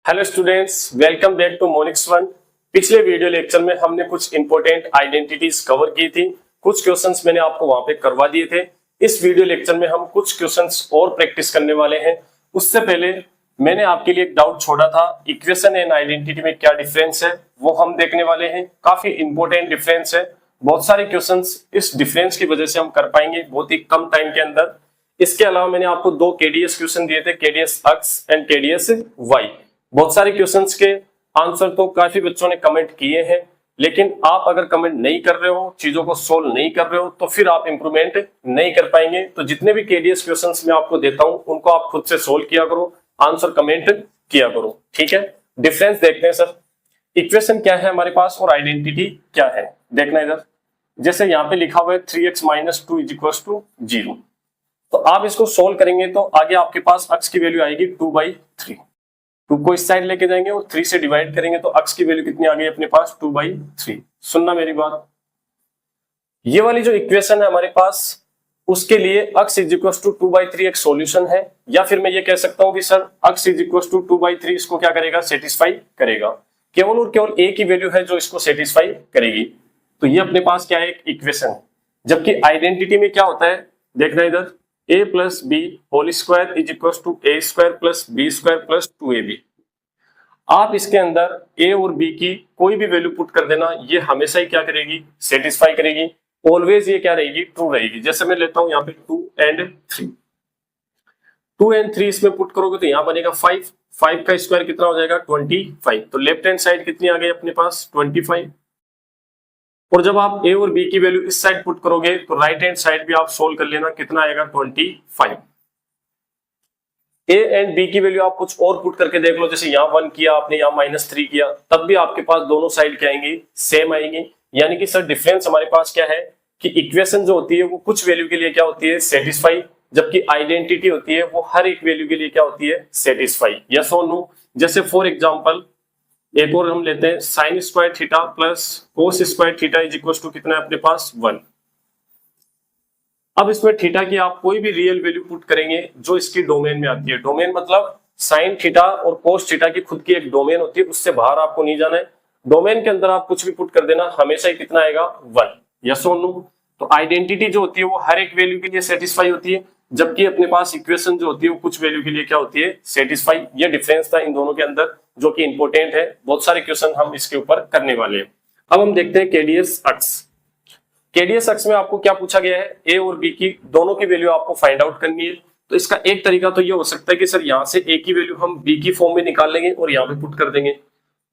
Hello students, welcome back to Monix one. पिछले video lecture में हमने कुछ इंपॉर्टेंट आइडेंटिटीज कवर की थी। कुछ क्वेश्चंस मैंने आपको वहां पे करवा दिए थे। इस वीडियो लेक्चर में हम कुछ क्वेश्चंस और प्रैक्टिस करने वाले हैं। उससे पहले मैंने आपके लिए एक डाउट छोड़ा था, इक्वेशन एंड आइडेंटिटी में क्या डिफरेंस है, वो हम देखने वाले हैं। काफी इंपॉर्टेंट डिफरेंस है। बहुत सारे क्वेश्चंस इस डिफरेंस की वजह से हम कर पाएंगे बहुत ही कम टाइम के अंदर। इसके अलावा मैंने आपको दो केडीएस क्वेश्चन दिए थे, KDS X and KDS Y. बहुत सारे क्वेश्चंस के आंसर तो काफी बच्चों ने कमेंट किए हैं, लेकिन आप अगर कमेंट नहीं कर रहे हो, चीजों को सोल्व नहीं कर रहे हो, तो फिर आप इंप्रूवमेंट नहीं कर पाएंगे। तो जितने भी केडीएस क्वेश्चंस मैं आपको देता हूं उनको आप खुद से सोल्व किया करो, आंसर कमेंट किया करो, ठीक है। डिफरेंस देखते हैं सर, इक्वेशन क्या है हमारे पास और आइडेंटिटी क्या है। देखना इधर, जैसे यहाँ पे लिखा हुआ है 3x - 2 = 0। तो आप इसको सोल्व करेंगे तो आगे आपके पास x की वैल्यू आएगी 2/3। 2 को इस साइड लेके जाएंगे और 3 से डिवाइड करेंगे तो x की वैल्यू कितनी आ गई अपने पास 2/3। सुनना मेरी बात, ये वाली जो इक्वेशन है हमारे पास, उसके लिए x = 2/3 एक सॉल्यूशन है, या फिर मैं ये कह सकता हूं कि सर x = 2/3 इसको क्या करेगा, सेटिस्फाई करेगा। केवल और केवल a की वैल्यू है जो इसको सेटिस्फाई करेगी। तो ये अपने पास क्या है, एक इक्वेशन। जबकि आइडेंटिटी में क्या होता है, देखना इधर, a + b whole square = a² + b² + 2ab। आप इसके अंदर a और b की कोई भी वैल्यू पुट कर देना, ये हमेशा ही क्या करेगी, सेटिस्फाई करेगी। ऑलवेज ये क्या रहेगी, ट्रू रहेगी। जैसे मैं लेता हूं यहाँ पे 2 और 3, 2 और 3 इसमें पुट करोगे तो यहाँ बनेगा 5। 5 का स्क्वायर कितना हो जाएगा, 25। तो लेफ्ट हैंड साइड कितनी आ गई अपने पास, 25। और जब आप a और b की वैल्यू इस साइड पुट करोगे तो राइट हैंड साइड भी आप सोल्व कर लेना, कितना आएगा, 25। a एंड b की वैल्यू आप कुछ और पुट करके देख लो, जैसे यहाँ 1 किया आपने, यहाँ -3 किया, तब भी आपके पास दोनों साइड क्या आएंगी, सेम आएंगी। यानी कि सर डिफरेंस हमारे पास क्या है कि इक्वेशन जो होती है वो कुछ वैल्यू के लिए क्या होती है, सेटिस्फाई, जबकि आइडेंटिटी होती है वो हर एक वैल्यू के लिए क्या होती है, सेटिस्फाई। यस और नो। जैसे फॉर एग्जांपल एक और हम लेते हैं, sin² theta plus cos² theta = कितना है अपने पास, 1। अब इसमें थीटा की आप कोई भी रियल वैल्यू पुट करेंगे जो इसकी डोमेन में आती है। डोमेन मतलब साइन थीटा और कोस थीटा की खुद की एक डोमेन होती है, उससे बाहर आपको नहीं जाना है। डोमेन के अंदर आप कुछ भी पुट कर देना, हमेशा ही कितना आएगा, 1। यस और नो। तो आइडेंटिटी जो होती है वो हर एक वैल्यू के लिए सेटिस्फाई होती है, जबकि अपने पास इक्वेशन जो होती है वो कुछ वैल्यू के लिए क्या होती है, सेटिस्फाई। ये डिफरेंस था इन दोनों के अंदर, जो कि इंपॉर्टेंट है। बहुत सारे क्वेश्चन हम इसके ऊपर करने वाले हैं। अब हम देखते हैं केडीएस एक्स। केडीएस एक्स में आपको क्या पूछा गया है, ए और बी की दोनों की वैल्यू आपको फाइंड आउट करनी है। तो इसका एक तरीका तो ये हो सकता है कि सर यहाँ से ए की वैल्यू हम बी की फॉर्म में निकाल लेंगे और यहाँ पे पुट कर देंगे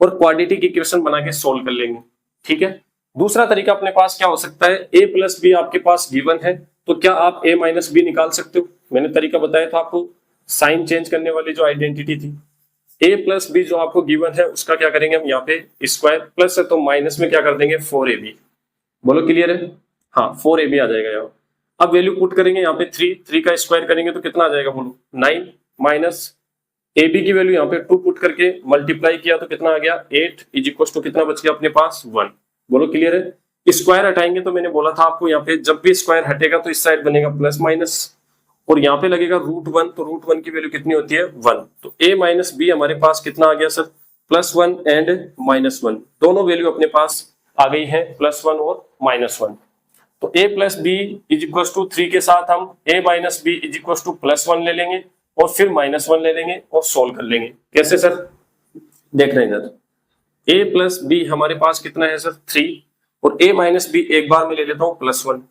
और क्वाड्रेटिक इक्वेशन बना के सोल्व कर लेंगे, ठीक है। दूसरा तरीका अपने पास क्या हो सकता है, a + b आपके पास गिवन है, तो क्या आप a - b निकाल सकते हो। मैंने तरीका बताया था आपको, साइन चेंज करने वाली जो आइडेंटिटी थी। a + b जो आपको गिवन है उसका क्या करेंगे हम, यहाँ पे स्क्वायर प्लस है तो माइनस में क्या कर देंगे, 4ab। बोलो क्लियर है, हाँ 4ab आ जाएगा यहाँ। अब वैल्यू पुट करेंगे यहाँ पे 3 का स्क्वायर करेंगे तो कितना आ जाएगा, बोलो 9 माइनस ab की वैल्यू यहाँ पे 2 पुट करके मल्टीप्लाई किया तो कितना आ गया, 8 = कितना बच गया अपने पास, 1। बोलो क्लियर है। स्क्वायर हटाएंगे तो मैंने बोला था आपको, यहाँ पे जब भी स्क्वायर हटेगा तो इस साइड बनेगा प्लस - और यहाँ पे लगेगा √1, तो √1 की वैल्यू कितनी होती है, 1। तो a - b हमारे पास कितना आ गया सर, +1 एंड -1, दोनों वैल्यू अपने पास आ गई है, +1 और -1। तो a + b = 3 के साथ हम a - b = +1 ले लेंगे और फिर -1 ले लेंगे और सोल्व कर लेंगे। कैसे सर, देख रहे हैं इधर, a + b हमारे पास कितना है सर, 3, और a - b एक बार में ले लेता हूं +1।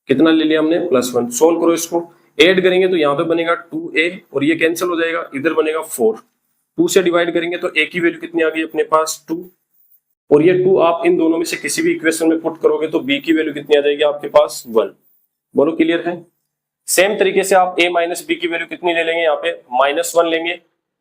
कितना ले लिया हमने, +1। सोल्व करो इसको, ऐड करेंगे तो यहाँ पे बनेगा 2a और ये कैंसिल हो जाएगा, इधर बनेगा 4। 2 से डिवाइड करेंगे तो a की वैल्यू कितनी आ गई अपने पास, 2, और ये 2 आप इन दोनों में से किसी भी इक्वेशन में पुट करोगे तो b की वैल्यू कितनी आ जाएगी आपके पास, 1। बोलो क्लियर है। सेम तरीके से आप a - b की वैल्यू कितनी ले लेंगे, यहाँ पे -1 लेंगे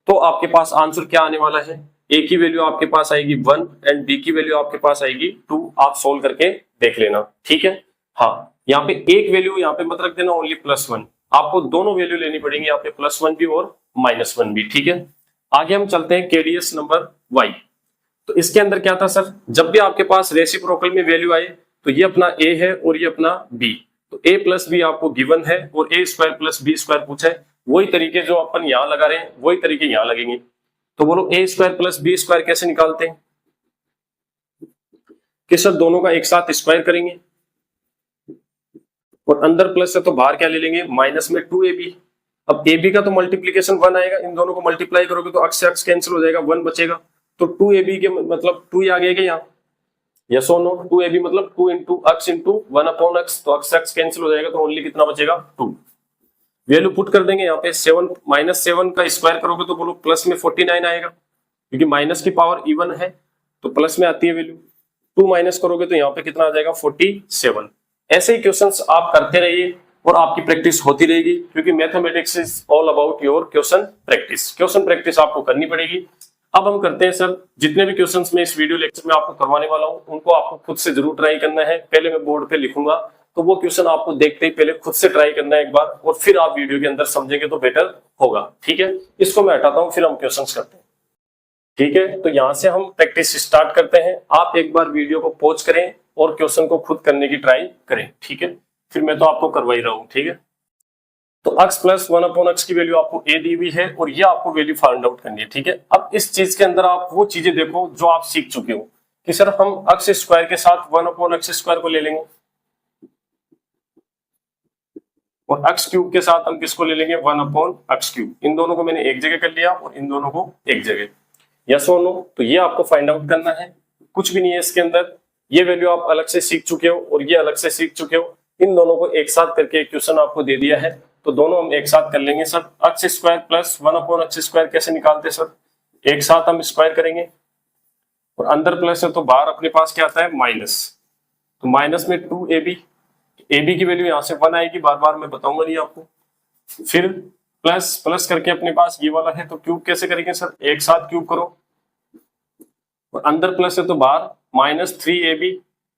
तो आपके पास आंसर क्या आने वाला है, a की वैल्यू आपके पास आएगी 1 एंड b की वैल्यू आपके पास आएगी 2। आप सोल्व करके देख लेना, ठीक है। हाँ, यहाँ पे एक वैल्यू यहाँ पे मत रख देना, ओनली +1। आपको दोनों वैल्यू लेनी पड़ेंगी, यहाँ पे +1 भी और -1 भी, ठीक है। आगे हम चलते हैं केडीएस नंबर y। तो इसके अंदर क्या था सर, जब भी आपके पास रेसिप्रोकल में वैल्यू आए तो ये अपना a है और ये अपना b। तो a + b आपको गिवन है और a² + b² पूछा है। वही तरीके जो अपन यहाँ लगा रहे हैं वही तरीके यहाँ लगेंगे। तो बोलो ए स्क्वायर प्लस बी स्क्वायर कैसे निकालते हैं कि सर दोनों का एक साथ स्क्वायर करेंगे और अंदर प्लस है तो बाहर क्या ले लेंगे माइनस में 2ab। अब ab का तो मल्टीप्लीकेशन 1 आएगा, इन दोनों को मल्टीप्लाई करोगे तो अक्स से अक्स कैंसिल हो जाएगा, 1 बचेगा। तो 2ab के मतलब 2 ही आ गया यहाँ, यस और नो। 2ab मतलब 2 इंटू अक्स इंटू 1 अपॉन अक्स, तो अक्स से अक्स कैंसिल हो जाएगा तो ओनली कितना बचेगा 2। वैल्यू पुट कर देंगे यहाँ पे 7 माइनस 7 का स्क्वायर करोगे तो बोलो प्लस में 49 आएगा, क्योंकि माइनस की पावर इवन है तो प्लस में आती है वैल्यू। 2 माइनस करोगे तो यहाँ पे कितना आ जाएगा 47। ऐसे ही क्वेश्चंस आप करते रहिए और आपकी प्रैक्टिस होती रहेगी, क्योंकि mathematics is all about your question practice. Question practice आपको करनी पड़ेगी। अब हम करते हैं सर, जितने भी क्वेश्चंस मैं इस वीडियो लेक्चर में आपको करवाने वाला हूं उनको आपको खुद से जरूर ट्राई करना है। पहले मैं बोर्ड पे लिखूंगा तो वो क्वेश्चन आपको देखते ही पहले खुद से ट्राई करना है एक बार, और फिर आप वीडियो के अंदर समझेंगे तो बेटर होगा। ठीक है, इसको मैं हटाता हूं, फिर हम क्वेश्चंस करते हैं। ठीक है, तो यहां से हम प्रैक्टिस स्टार्ट करते हैं। आप एक बार वीडियो को पॉज करें और क्वेश्चन को खुद करने की ट्राई करें। ठीक है, फिर मैं तो आपको करवा ही रहा हूं। ठीक है, तो x प्लस 1 अपॉन एक्स की वैल्यू आपको a दी हुई है और ये आपको वैल्यू फाइंड आउट करनी है। ठीक है, अब इस चीज के अंदर आप वो चीजें देखो जो आप सीख चुके हो कि सर हम x स्क्वायर के साथ 1 अपॉन एक्स स्क्वायर को ले लेंगे और x क्यूब के साथ हम किसको ले लेंगे 1 अपॉन एक्स क्यूब। इन दोनों को मैंने एक जगह कर लिया और इन दोनों को एक जगह, यस और नो। तो ये आपको फाइंड आउट करना है, कुछ भी नहीं है इसके अंदर। ये वैल्यू आप अलग से सीख चुके हो और ये अलग से सीख चुके हो। इन दोनों को एक साथ करके एक क्वेश्चन आपको दे दिया है, तो दोनों हम एक साथ कर लेंगे। Sir x square plus 1 upon x square कैसे निकालते हैं सर, एक साथ हम स्क्वायर करेंगे और अंदर प्लस है तो बाहर अपने पास क्या आता है माइनस, तो माइनस में 2ab, ab की वैल्यू यहाँ से 1 आएगी, बार बार मैं बताऊंगा नहीं आपको। फिर प्लस प्लस करके अपने पास ये वाला है तो क्यूब कैसे करेंगे सर, एक साथ क्यूब करो और अंदर प्लस है तो बाहर माइनस 3ab,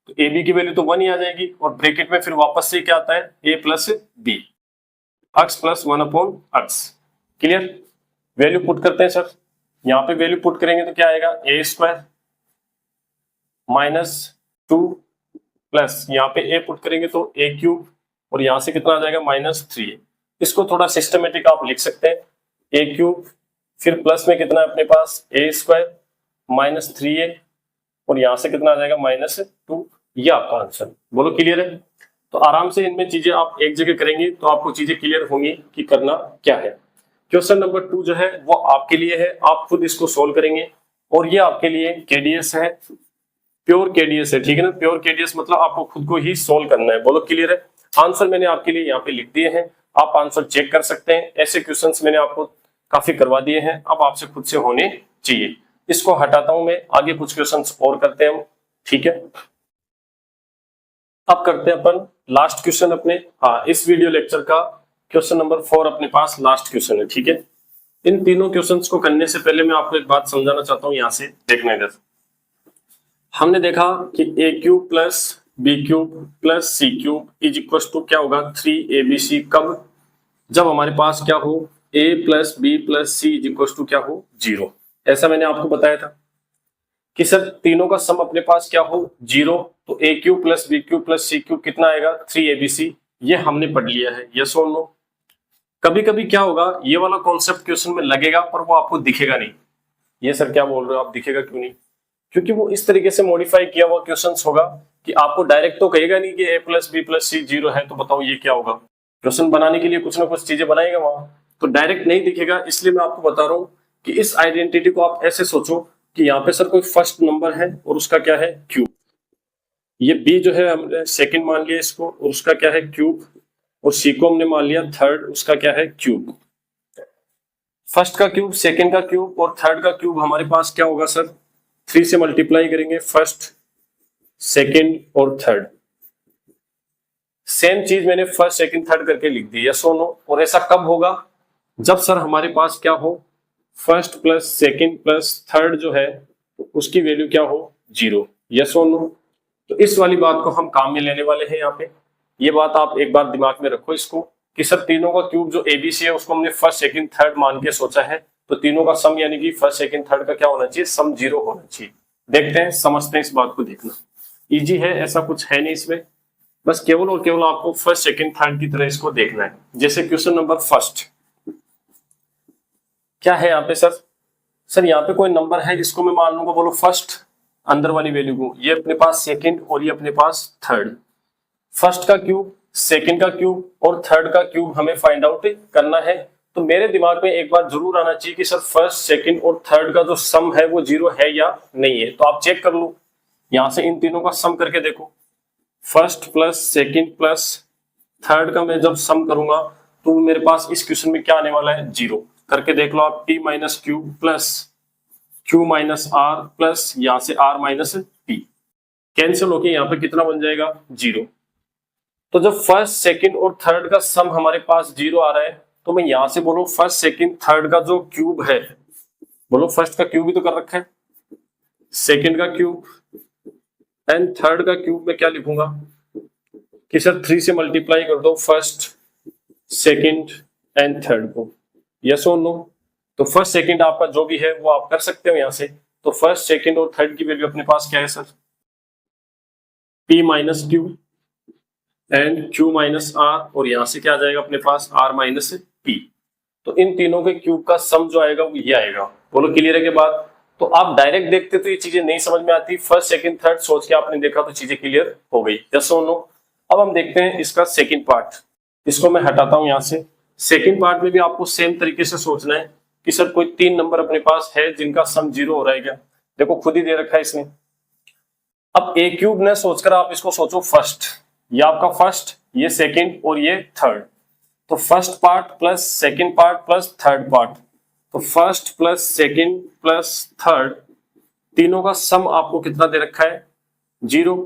तो ab की वैल्यू तो 1 ही आ जाएगी और ब्रैकेट में फिर वापस से क्या आता है a plus b, x plus 1 upon x. Clear, value put करते हैं सर। यहाँ पे वैल्यू पुट करेंगे तो क्या आएगा a स्क्वायर माइनस 2 प्लस यहाँ पे a पुट करेंगे तो a क्यूब और यहाँ से कितना आ जाएगा माइनस 3। इसको थोड़ा सिस्टमेटिक आप लिख सकते हैं, a क्यूब फिर प्लस में कितना है अपने पास a स्क्वायर माइनस 3a और यहाँ से कितना आ जाएगा माइनस 2। ये आपका आंसर। बोलो क्लियर है। तो आराम से इनमें चीजें आप एक जगह करेंगे तो आपको चीजें क्लियर होंगी कि करना क्या है। क्वेश्चन नंबर 2 जो है वो आपके लिए है, आप खुद इसको सोल्व करेंगे और ये आपके लिए केडीएस है, प्योर केडीएस है। ठीक है ना, प्योर केडीएस मतलब आपको खुद को ही सोल्व करना है। बोलो क्लियर है। आंसर मैंने आपके लिए यहाँ पे लिख दिए हैं, आप आंसर चेक कर सकते हैं। ऐसे क्वेश्चन मैंने आपको काफी करवा दिए हैं, अब आपसे खुद से होने चाहिए। इसको हटाता हूं मैं, आगे कुछ क्वेश्चन और करते हैं हम। ठीक है, अब करते हैं अपन लास्ट क्वेश्चन अपने, हाँ इस वीडियो लेक्चर का क्वेश्चन नंबर 4 अपने पास लास्ट क्वेश्चन है। ठीक है, इन तीनों क्वेश्चंस को करने से पहले मैं आपको एक बात समझाना चाहता हूं। यहां से देखना इधर, हमने देखा कि a cube plus B cube plus C cube is equal to क्या होगा 3abc। कब, जब हमारे पास क्या हो a plus B plus C is equal to क्या हो 0। ऐसा मैंने आपको बताया था कि सर तीनों का सम अपने पास क्या हो 0, तो a cube plus B cube plus C cube कितना आएगा 3abc। ये हमने पढ़ लिया है, यस और नो। कभी कभी क्या होगा ये वाला कॉन्सेप्ट क्वेश्चन में लगेगा पर वो आपको दिखेगा नहीं। ये सर क्या बोल रहे हो आप, दिखेगा क्यों नहीं, क्योंकि वो इस तरीके से मॉडिफाई किया हुआ क्वेश्चन होगा कि आपको डायरेक्ट तो कहेगा नहीं कि a प्लस बी प्लस सी 0 है, तो बताओ ये क्या होगा। क्वेश्चन बनाने के लिए कुछ ना कुछ चीजें बनाएगा वहां, तो डायरेक्ट नहीं दिखेगा। इसलिए मैं आपको बता रहा हूँ कि इस आइडेंटिटी को आप ऐसे सोचो कि यहाँ पे सर कोई फर्स्ट नंबर है और उसका क्या है क्यूब, ये b जो है हमने सेकंड मान लिया इसको और उसका क्या है क्यूब, और c को हमने मान लिया थर्ड, उसका क्या है क्यूब। फर्स्ट का क्यूब, सेकंड का क्यूब और थर्ड का क्यूब हमारे पास क्या होगा सर 3 से मल्टीप्लाई करेंगे फर्स्ट सेकंड और थर्ड। सेम चीज मैंने फर्स्ट सेकंड थर्ड करके लिख दी, यस और नो। और ऐसा कब होगा, जब सर हमारे पास क्या हो first plus second plus third जो है उसकी वैल्यू क्या हो 0, यस और नो। तो इस वाली बात को हम काम में लेने वाले हैं यहाँ पे। ये बात आप एक बार दिमाग में रखो इसको कि सर तीनों का क्यूब जो एबीसी है उसको हमने फर्स्ट सेकंड थर्ड मान के सोचा है, तो तीनों का सम यानी कि फर्स्ट सेकंड थर्ड का क्या होना चाहिए सम 0 होना चाहिए। देखते हैं, समझते हैं इस बात को। देखना इजी है, ऐसा कुछ है नहीं इसमें, बस केवल और केवल आपको फर्स्ट सेकंड थर्ड की तरह इसको देखना है। जैसे क्वेश्चन नंबर फर्स्ट क्या है यहाँ पे सर, सर यहाँ पे कोई नंबर है, इसको मैं मान लूंगा, बोलो फर्स्ट, अंदर वाली वैल्यू को, ये अपने पास सेकंड और ये अपने पास थर्ड। फर्स्ट का क्यूब, सेकंड का क्यूब और थर्ड का क्यूब हमें फाइंड आउट करना है। तो मेरे दिमाग में एक बार जरूर आना चाहिए कि सर फर्स्ट, सेकंड और थर्ड का जो सम है वो 0 है या नहीं है। तो आप चेक कर लो, यहां से इन तीनों का सम करके देखो। First plus second plus third का मैं जब सम करूंगा तो मेरे पास इस क्वेश्चन में क्या आने वाला है, 0। करके देख लो आप, p minus Q plus q minus R plus यहां से r माइनस p कैंसिल होके यहाँ पे कितना बन जाएगा, 0। तो जब फर्स्ट, सेकंड और थर्ड का सम हमारे पास 0 आ रहा है, तो मैं यहां से बोलो फर्स्ट, सेकंड, थर्ड का जो क्यूब है, बोलो फर्स्ट का क्यूब ही तो कर रखा है, सेकंड का क्यूब एंड थर्ड का क्यूब में क्या लिखूंगा कि सर 3 से मल्टीप्लाई कर दो फर्स्ट, सेकंड एंड थर्ड को, यस और नो। तो फर्स्ट, सेकंड आपका जो भी है वो आप कर सकते हो यहां से। तो फर्स्ट, सेकंड और थर्ड की वैल्यू अपने पास क्या है sir, p minus Q and q minus R, और यहां से क्या आ जाएगा अपने पास, r माइनस p। तो इन तीनों के क्यूब का सम जो आएगा वो ये आएगा। बोलो क्लियर है के बाद? तो आप डायरेक्ट देखते तो ये चीजें नहीं समझ में आती, फर्स्ट, सेकंड, थर्ड सोच के आपने देखा तो चीजें क्लियर हो गई, यस और नो। अब हम देखते हैं इसका सेकंड पार्ट, इसको मैं हटाता हूं यहां से। सेकंड पार्ट में भी आपको सेम तरीके से सोचना है कि सर कोई 3 नंबर अपने पास है जिनका सम 0 हो रहा है क्या, देखो खुद ही दे रखा है इसने। अब a क्यूब ने सोचकर आप इसको सोचो फर्स्ट, ये आपका फर्स्ट, ये सेकंड और ये थर्ड। तो first part plus second part plus third part, तो first plus second plus third, तीनों का सम आपको कितना दे रखा है, 0,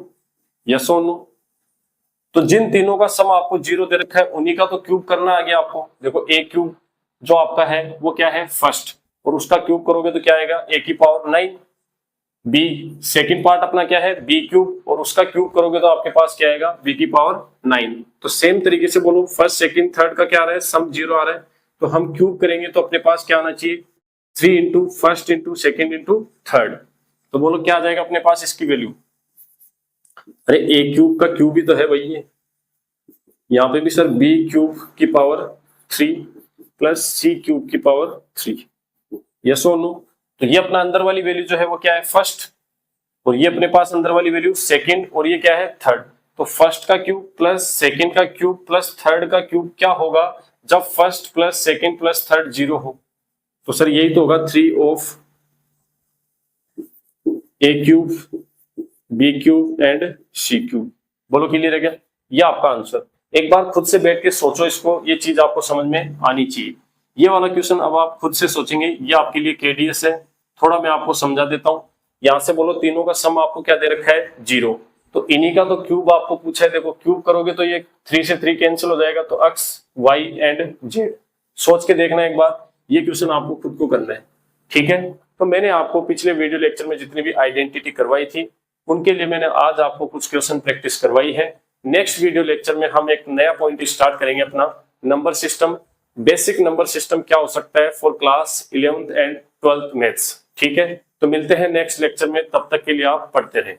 यस और नो। तो जिन तीनों का सम आपको 0 दे रखा है उन्हीं का तो क्यूब करना आ गया आपको। देखो a क्यूब जो आपका है वो क्या है, फर्स्ट, और उसका क्यूब करोगे तो क्या आएगा, a की पावर 9। b सेकंड पार्ट अपना क्या है, b क्यूब, और उसका क्यूब करोगे तो आपके पास क्या आएगा, b की पावर 9। तो सेम तरीके से बोलो फर्स्ट, सेकंड, थर्ड का क्या आ रहा है, सम 0 आ रहा है, तो हम क्यूब करेंगे तो अपने पास क्या आना चाहिए, 3 into first into second into third. तो बोलो क्या आ जाएगा अपने पास इसकी वैल्यू, अरे a क्यूब का क्यूब ही तो है वही है, यहाँ पे भी सर b क्यूब की पावर 3 प्लस c क्यूब की पावर 3, यस और नो। तो ये अपना अंदर वाली वैल्यू जो है वो क्या है, फर्स्ट, और ये अपने पास अंदर वाली वैल्यू सेकंड, और ये क्या है, थर्ड। तो फर्स्ट का क्यूब प्लस सेकंड का क्यूब प्लस थर्ड का क्यूब क्या होगा जब first plus second plus third 0 हो, तो सर यही तो होगा 3 of a cube, b cube and c cube. बोलो क्लियर है क्या, ये आपका आंसर। एक बार खुद से बैठ के सोचो इसको, ये चीज आपको समझ में आनी चाहिए। ये वाला क्वेश्चन अब आप खुद से सोचेंगे, ये आपके लिए KDS है। थोड़ा मैं आपको समझा देता हूं। यहां से बोलो तीनों का सम आपको क्या दे रखा है, 0। तो इन्हीं का तो क्यूब आपको पूछा है। देखो क्यूब करोगे तो ये 3 से 3 कैंसिल हो जाएगा, तो x, y एंड z। सोच के देखना एक बार, ये क्वेश्चन आपको खुद को करना है, ठीक है। तो मैंने आपको पिछले वीडियो लेक्चर में जितनी भी आइडेंटिटी करवाई थी उनके लिए मैंने आज आपको कुछ क्वेश्चन प्रैक्टिस करवाई है। नेक्स्ट वीडियो लेक्चर में हम एक नया पॉइंट स्टार्ट करेंगे अपना, number system. Basic number system क्या हो सकता है for class 11th and 12th maths, ठीक है। तो मिलते हैं नेक्स्ट लेक्चर में, तब तक के लिए आप पढ़ते रहें।